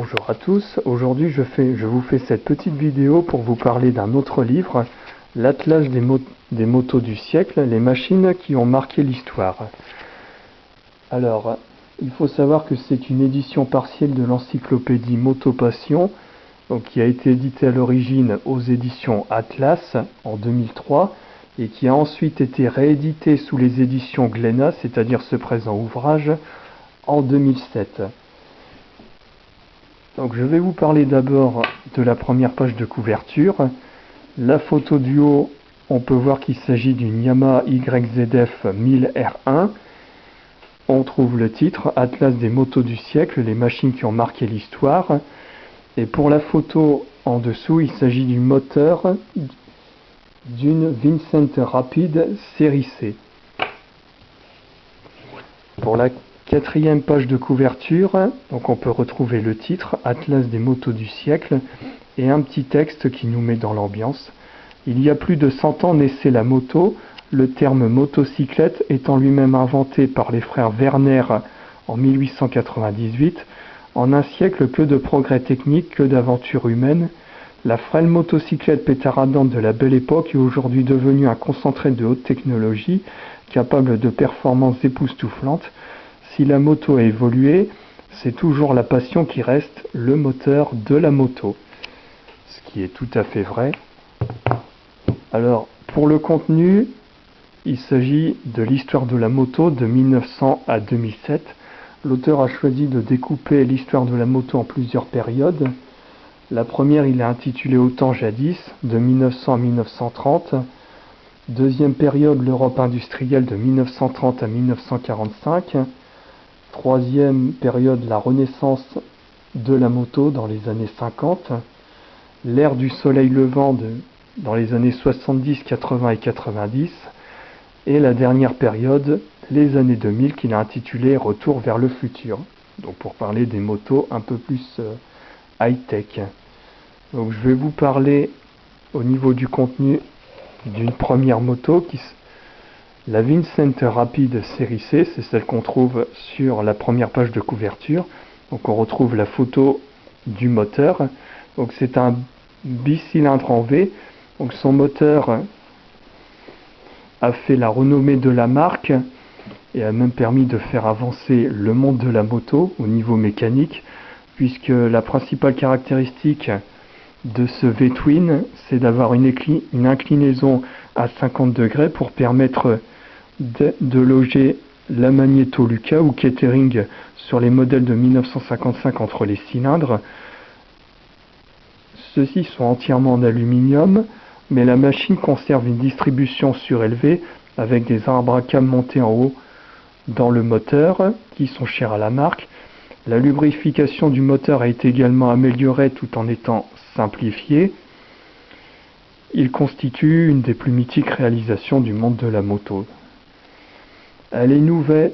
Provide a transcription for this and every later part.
Bonjour à tous, aujourd'hui je vous fais cette petite vidéo pour vous parler d'un autre livre, l'Atlas des motos du siècle, les machines qui ont marqué l'histoire. Alors, il faut savoir que c'est une édition partielle de l'encyclopédie Motopassion, donc qui a été éditée à l'origine aux éditions Atlas en 2003 et qui a ensuite été rééditée sous les éditions Glénat, c'est-à-dire ce présent ouvrage, en 2007. Donc je vais vous parler d'abord de la première page de couverture. La photo du haut, on peut voir qu'il s'agit d'une Yamaha YZF 1000R1. On trouve le titre, Atlas des motos du siècle, les machines qui ont marqué l'histoire. Et pour la photo en dessous, il s'agit du moteur d'une Vincent Rapide série C. Pour la quatrième page de couverture, donc on peut retrouver le titre, Atlas des motos du siècle, et un petit texte qui nous met dans l'ambiance. Il y a plus de 100 ans naissait la moto, le terme motocyclette étant lui-même inventé par les frères Werner en 1898. En un siècle, que de progrès techniques, que d'aventures humaines. La frêle motocyclette pétaradante de la belle époque est aujourd'hui devenue un concentré de haute technologie, capable de performances époustouflantes. Si la moto a évolué, c'est toujours la passion qui reste le moteur de la moto. Ce qui est tout à fait vrai. Alors, pour le contenu, il s'agit de l'histoire de la moto de 1900 à 2007. L'auteur a choisi de découper l'histoire de la moto en plusieurs périodes. La première, il a intitulé Au temps jadis, de 1900 à 1930. Deuxième période, l'Europe industrielle de 1930 à 1945. Troisième période, la renaissance de la moto dans les années 50. L'ère du soleil levant dans les années 70, 80 et 90. Et la dernière période, les années 2000, qu'il a intitulé Retour vers le futur. Donc pour parler des motos un peu plus high-tech. Donc je vais vous parler au niveau du contenu d'une première moto, la Vincent Rapide série C, c'est celle qu'on trouve sur la première page de couverture. Donc on retrouve la photo du moteur. Donc c'est un bicylindre en V. Donc son moteur a fait la renommée de la marque et a même permis de faire avancer le monde de la moto au niveau mécanique, puisque la principale caractéristique de ce V-Twin, c'est d'avoir une inclinaison à 50 degrés pour permettre de loger la magnéto Lucas ou Kettering sur les modèles de 1955 entre les cylindres. Ceux-ci sont entièrement en aluminium, mais la machine conserve une distribution surélevée avec des arbres à cam montés en haut dans le moteur qui sont chers à la marque. La lubrification du moteur a été également améliorée tout en étant simplifiée. Il constitue une des plus mythiques réalisations du monde de la moto. Elle est nouvelle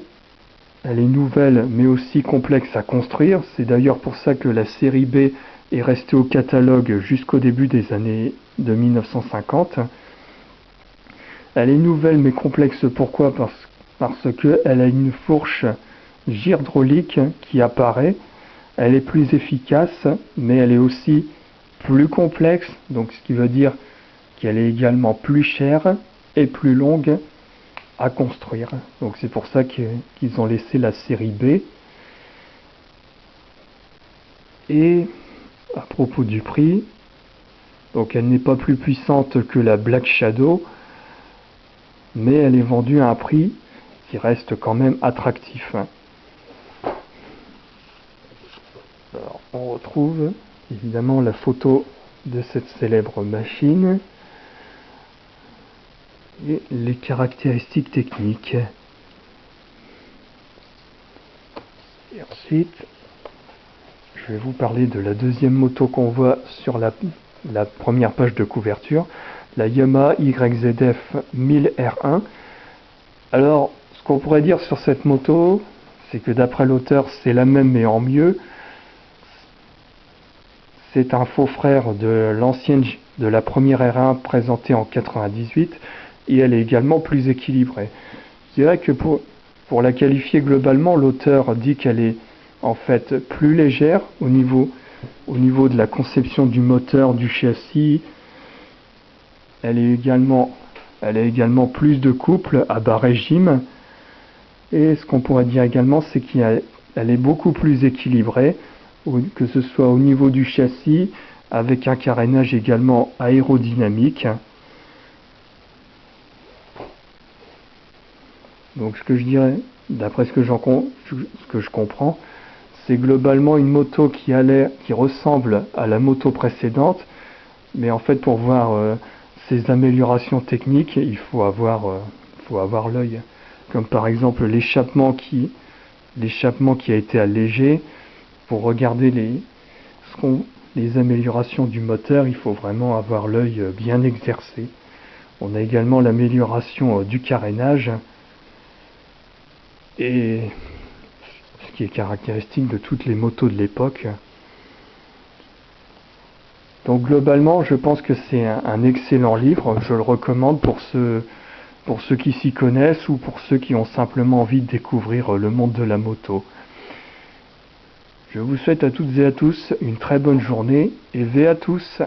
mais aussi complexe à construire. C'est d'ailleurs pour ça que la série B est restée au catalogue jusqu'au début des années de 1950. Elle est nouvelle mais complexe, pourquoi? Parce qu'elle a une fourche gyrohydraulique qui apparaît. Elle est plus efficace, mais elle est aussi plus complexe, donc ce qui veut dire qu'elle est également plus chère et plus longue à construire. Donc c'est pour ça qu'ils ont laissé la série B. Et à propos du prix, donc elle n'est pas plus puissante que la Black Shadow, mais elle est vendue à un prix qui reste quand même attractif. Alors, on retrouve évidemment la photo de cette célèbre machine et les caractéristiques techniques. Et ensuite, je vais vous parler de la deuxième moto qu'on voit sur la première page de couverture, la Yamaha YZF 1000R1. Alors, ce qu'on pourrait dire sur cette moto, c'est que d'après l'auteur, c'est la même mais en mieux. C'est un faux frère de la première R1 présentée en 98 et elle est également plus équilibrée. Je dirais que pour la qualifier globalement, l'auteur dit qu'elle est en fait plus légère au niveau de la conception du moteur, du châssis. Elle a également plus de couple à bas régime. Et ce qu'on pourrait dire également, c'est qu'elle est beaucoup plus équilibrée, que ce soit au niveau du châssis, avec un carénage également aérodynamique. Donc ce que je dirais, d'après ce que je comprends, c'est globalement une moto qui ressemble à la moto précédente, mais en fait pour voir ces améliorations techniques, il faut avoir l'œil. Comme par exemple l'échappement qui a été allégé. Pour regarder les améliorations du moteur, il faut vraiment avoir l'œil bien exercé. On a également l'amélioration du carénage, et ce qui est caractéristique de toutes les motos de l'époque. Donc globalement, je pense que c'est un excellent livre. Je le recommande pour ceux qui s'y connaissent ou pour ceux qui ont simplement envie de découvrir le monde de la moto. Je vous souhaite à toutes et à tous une très bonne journée et ve à tous.